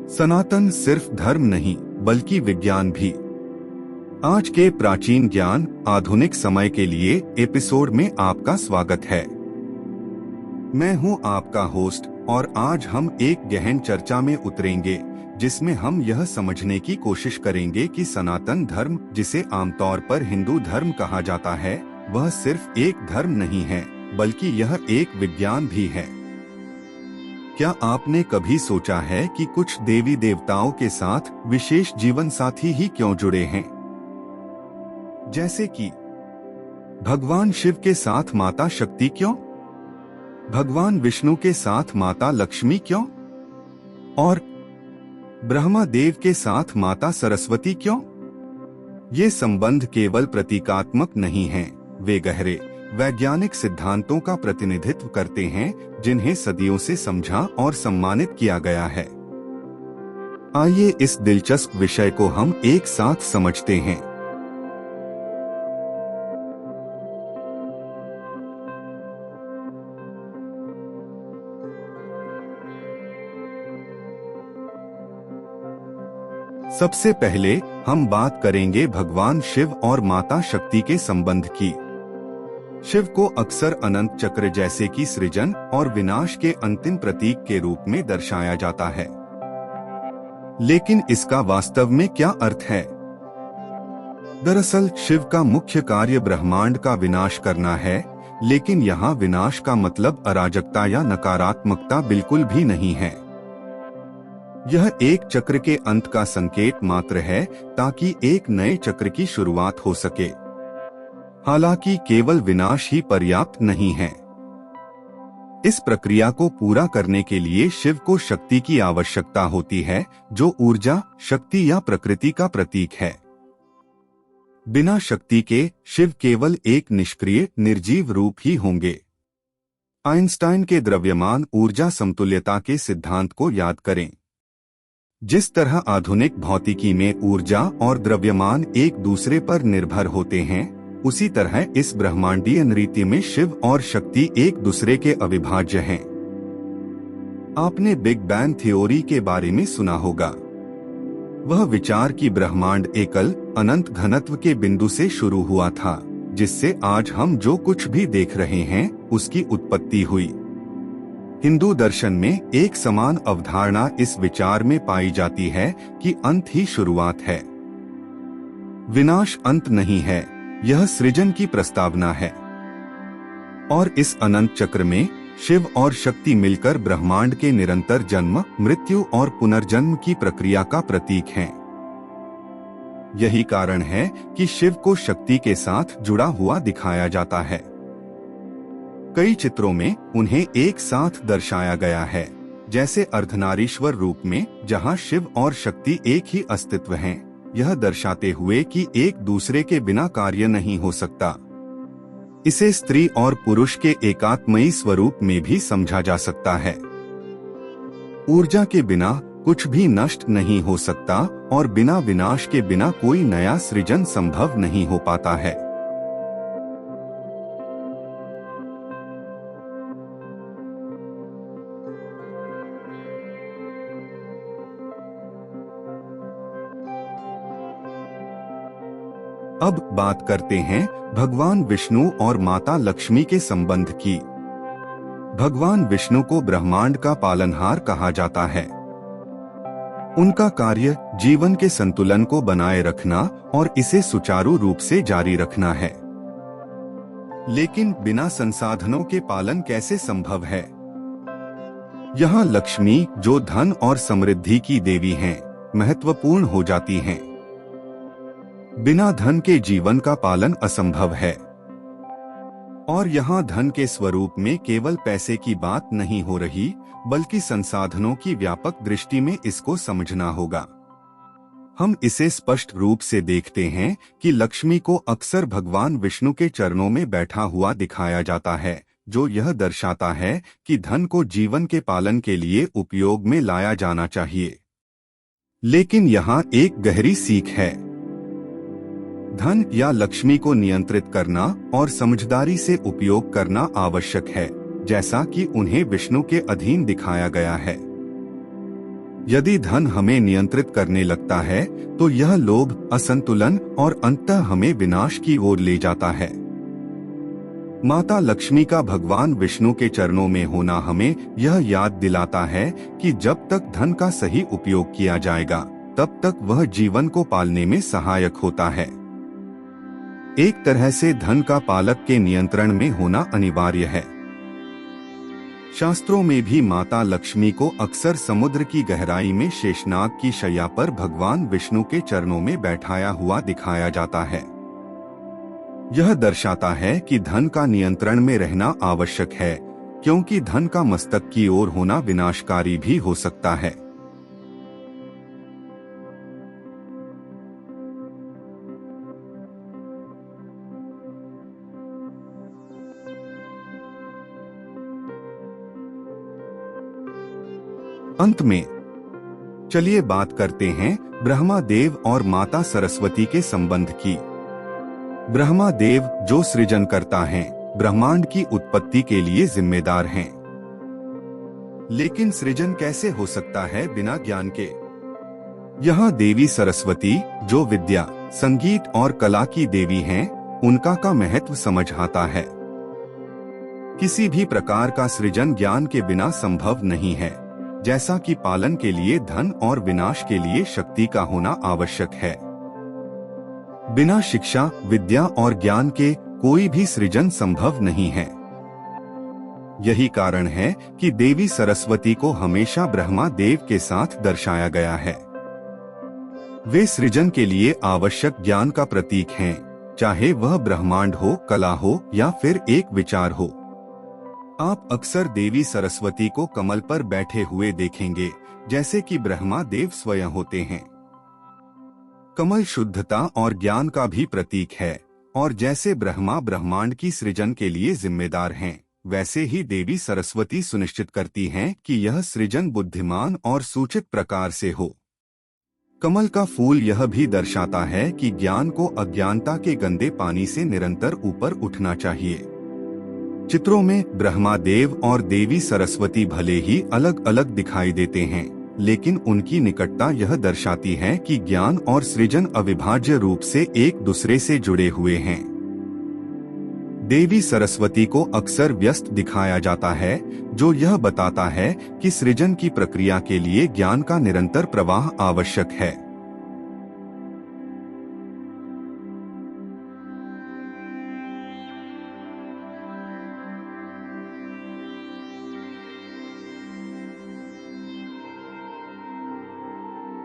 सनातन सिर्फ धर्म नहीं बल्कि विज्ञान भी। आज के प्राचीन ज्ञान आधुनिक समय के लिए एपिसोड में आपका स्वागत है। मैं हूं आपका होस्ट और आज हम एक गहन चर्चा में उतरेंगे जिसमें हम यह समझने की कोशिश करेंगे कि सनातन धर्म, जिसे आमतौर पर हिंदू धर्म कहा जाता है, वह सिर्फ एक धर्म नहीं है बल्कि यह एक विज्ञान भी है। क्या आपने कभी सोचा है कि कुछ देवी देवताओं के साथ विशेष जीवन साथी ही क्यों जुड़े हैं? जैसे कि भगवान शिव के साथ माता शक्ति क्यों, भगवान विष्णु के साथ माता लक्ष्मी क्यों, और ब्रह्मा देव के साथ माता सरस्वती क्यों? ये संबंध केवल प्रतीकात्मक नहीं हैं, वे गहरे वैज्ञानिक सिद्धांतों का प्रतिनिधित्व करते हैं जिन्हें सदियों से समझा और सम्मानित किया गया है। आइए इस दिलचस्प विषय को हम एक साथ समझते हैं। सबसे पहले हम बात करेंगे भगवान शिव और माता शक्ति के संबंध की। शिव को अक्सर अनंत चक्र जैसे कि सृजन और विनाश के अंतिम प्रतीक के रूप में दर्शाया जाता है, लेकिन इसका वास्तव में क्या अर्थ है? दरअसल शिव का मुख्य कार्य ब्रह्मांड का विनाश करना है, लेकिन यहाँ विनाश का मतलब अराजकता या नकारात्मकता बिल्कुल भी नहीं है। यह एक चक्र के अंत का संकेत मात्र है ताकि एक नए चक्र की शुरुआत हो सके। हालांकि केवल विनाश ही पर्याप्त नहीं है। इस प्रक्रिया को पूरा करने के लिए शिव को शक्ति की आवश्यकता होती है, जो ऊर्जा, शक्ति या प्रकृति का प्रतीक है। बिना शक्ति के शिव केवल एक निष्क्रिय, निर्जीव रूप ही होंगे। आइंस्टाइन के द्रव्यमान ऊर्जा समतुल्यता के सिद्धांत को याद करें। जिस तरह आधुनिक भौतिकी में ऊर्जा और द्रव्यमान एक दूसरे पर निर्भर होते हैं, उसी तरह इस ब्रह्मांडीय नृत्य में शिव और शक्ति एक दूसरे के अविभाज्य हैं। आपने बिग बैंग थ्योरी के बारे में सुना होगा। वह विचार कि ब्रह्मांड एकल अनंत घनत्व के बिंदु से शुरू हुआ था, जिससे आज हम जो कुछ भी देख रहे हैं उसकी उत्पत्ति हुई। हिंदू दर्शन में एक समान अवधारणा इस विचार में पाई जाती है कि अंत ही शुरुआत है। विनाश अंत नहीं है, यह सृजन की प्रस्तावना है। और इस अनंत चक्र में शिव और शक्ति मिलकर ब्रह्मांड के निरंतर जन्म, मृत्यु और पुनर्जन्म की प्रक्रिया का प्रतीक हैं। यही कारण है कि शिव को शक्ति के साथ जुड़ा हुआ दिखाया जाता है। कई चित्रों में उन्हें एक साथ दर्शाया गया है, जैसे अर्धनारीश्वर रूप में, जहां शिव और शक्ति एक ही अस्तित्व हैं, यह दर्शाते हुए कि एक दूसरे के बिना कार्य नहीं हो सकता। इसे स्त्री और पुरुष के एकात्मयी स्वरूप में भी समझा जा सकता है। ऊर्जा के बिना कुछ भी नष्ट नहीं हो सकता और बिना विनाश के बिना कोई नया सृजन संभव नहीं हो पाता है। अब बात करते हैं भगवान विष्णु और माता लक्ष्मी के संबंध की। भगवान विष्णु को ब्रह्मांड का पालनहार कहा जाता है। उनका कार्य जीवन के संतुलन को बनाए रखना और इसे सुचारू रूप से जारी रखना है। लेकिन बिना संसाधनों के पालन कैसे संभव है? यहाँ लक्ष्मी, जो धन और समृद्धि की देवी हैं, महत्वपूर्ण हो जाती हैं। बिना धन के जीवन का पालन असंभव है। और यहाँ धन के स्वरूप में केवल पैसे की बात नहीं हो रही, बल्कि संसाधनों की व्यापक दृष्टि में इसको समझना होगा। हम इसे स्पष्ट रूप से देखते हैं कि लक्ष्मी को अक्सर भगवान विष्णु के चरणों में बैठा हुआ दिखाया जाता है, जो यह दर्शाता है कि धन को जीवन के पालन के लिए उपयोग में लाया जाना चाहिए। लेकिन यहाँ एक गहरी सीख है। धन या लक्ष्मी को नियंत्रित करना और समझदारी से उपयोग करना आवश्यक है, जैसा कि उन्हें विष्णु के अधीन दिखाया गया है। यदि धन हमें नियंत्रित करने लगता है तो यह लोभ, असंतुलन और अंततः हमें विनाश की ओर ले जाता है। माता लक्ष्मी का भगवान विष्णु के चरणों में होना हमें यह याद दिलाता है कि जब तक धन का सही उपयोग किया जाएगा तब तक वह जीवन को पालने में सहायक होता है। एक तरह से धन का पालक के नियंत्रण में होना अनिवार्य है। शास्त्रों में भी माता लक्ष्मी को अक्सर समुद्र की गहराई में शेषनाग की शैया पर भगवान विष्णु के चरणों में बैठाया हुआ दिखाया जाता है। यह दर्शाता है कि धन का नियंत्रण में रहना आवश्यक है, क्योंकि धन का मस्तक की ओर होना विनाशकारी भी हो सकता है। अंत में चलिए बात करते हैं ब्रह्मा देव और माता सरस्वती के संबंध की। ब्रह्मा देव जो सृजन करता है, ब्रह्मांड की उत्पत्ति के लिए जिम्मेदार हैं। लेकिन सृजन कैसे हो सकता है बिना ज्ञान के? यहाँ देवी सरस्वती जो विद्या, संगीत और कला की देवी हैं, उनका का महत्व समझ आता है। किसी भी प्रकार का सृजन ज्ञान के बिना संभव नहीं है, जैसा कि पालन के लिए धन और विनाश के लिए शक्ति का होना आवश्यक है। बिना शिक्षा, विद्या और ज्ञान के कोई भी सृजन संभव नहीं है। यही कारण है कि देवी सरस्वती को हमेशा ब्रह्मा देव के साथ दर्शाया गया है। वे सृजन के लिए आवश्यक ज्ञान का प्रतीक हैं, चाहे वह ब्रह्मांड हो, कला हो या फिर एक विचार हो। आप अक्सर देवी सरस्वती को कमल पर बैठे हुए देखेंगे, जैसे कि ब्रह्मा देव स्वयं होते हैं। कमल शुद्धता और ज्ञान का भी प्रतीक है, और जैसे ब्रह्मा ब्रह्मांड की सृजन के लिए जिम्मेदार हैं, वैसे ही देवी सरस्वती सुनिश्चित करती हैं कि यह सृजन बुद्धिमान और सूचित प्रकार से हो। कमल का फूल यह भी दर्शाता है कि ज्ञान को अज्ञानता के गंदे पानी से निरंतर ऊपर उठना चाहिए। चित्रों में ब्रह्मा देव और देवी सरस्वती भले ही अलग अलग दिखाई देते हैं, लेकिन उनकी निकटता यह दर्शाती है कि ज्ञान और सृजन अविभाज्य रूप से एक दूसरे से जुड़े हुए हैं। देवी सरस्वती को अक्सर व्यस्त दिखाया जाता है, जो यह बताता है कि सृजन की प्रक्रिया के लिए ज्ञान का निरंतर प्रवाह आवश्यक है।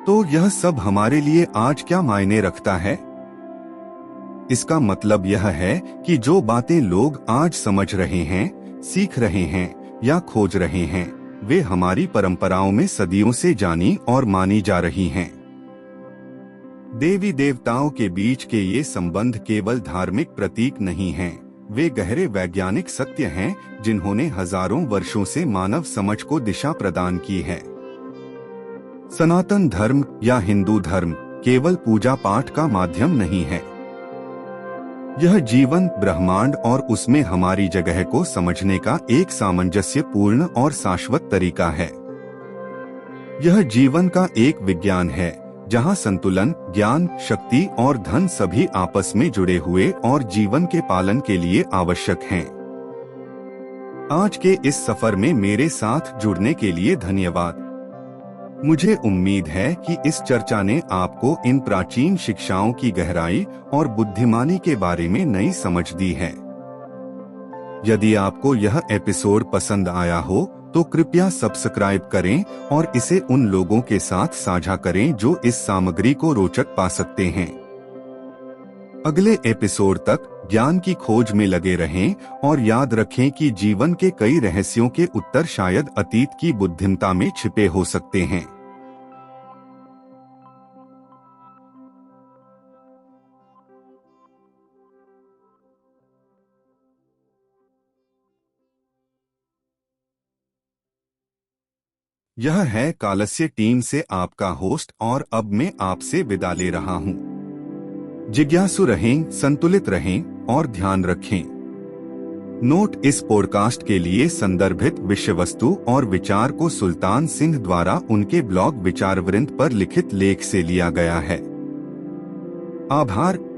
तो यह सब हमारे लिए आज क्या मायने रखता है? इसका मतलब यह है कि जो बातें लोग आज समझ रहे हैं, सीख रहे हैं या खोज रहे हैं, वे हमारी परंपराओं में सदियों से जानी और मानी जा रही हैं। देवी देवताओं के बीच के ये संबंध केवल धार्मिक प्रतीक नहीं हैं, वे गहरे वैज्ञानिक सत्य हैं जिन्होंने हजारों वर्षों से मानव समझ को दिशा प्रदान की है। सनातन धर्म या हिंदू धर्म केवल पूजा पाठ का माध्यम नहीं है। यह जीवन, ब्रह्मांड और उसमें हमारी जगह को समझने का एक सामंजस्यपूर्ण और शाश्वत तरीका है। यह जीवन का एक विज्ञान है जहां संतुलन, ज्ञान, शक्ति और धन सभी आपस में जुड़े हुए और जीवन के पालन के लिए आवश्यक हैं। आज के इस सफर में मेरे साथ जुड़ने के लिए धन्यवाद। मुझे उम्मीद है कि इस चर्चा ने आपको इन प्राचीन शिक्षाओं की गहराई और बुद्धिमानी के बारे में नई समझ दी है। यदि आपको यह एपिसोड पसंद आया हो तो कृपया सब्सक्राइब करें और इसे उन लोगों के साथ साझा करें जो इस सामग्री को रोचक पा सकते हैं। अगले एपिसोड तक ज्ञान की खोज में लगे रहें और याद रखें कि जीवन के कई रहस्यों के उत्तर शायद अतीत की बुद्धिमत्ता में छिपे हो सकते हैं। यह है कालस्य टीम से आपका होस्ट और अब मैं आपसे विदा ले रहा हूँ। जिज्ञासु रहें, संतुलित रहें और ध्यान रखें। नोट: इस पॉडकास्ट के लिए संदर्भित विषय वस्तु और विचार को सुल्तान सिंह द्वारा उनके ब्लॉग विचारवृंत पर लिखित लेख से लिया गया है। आभार।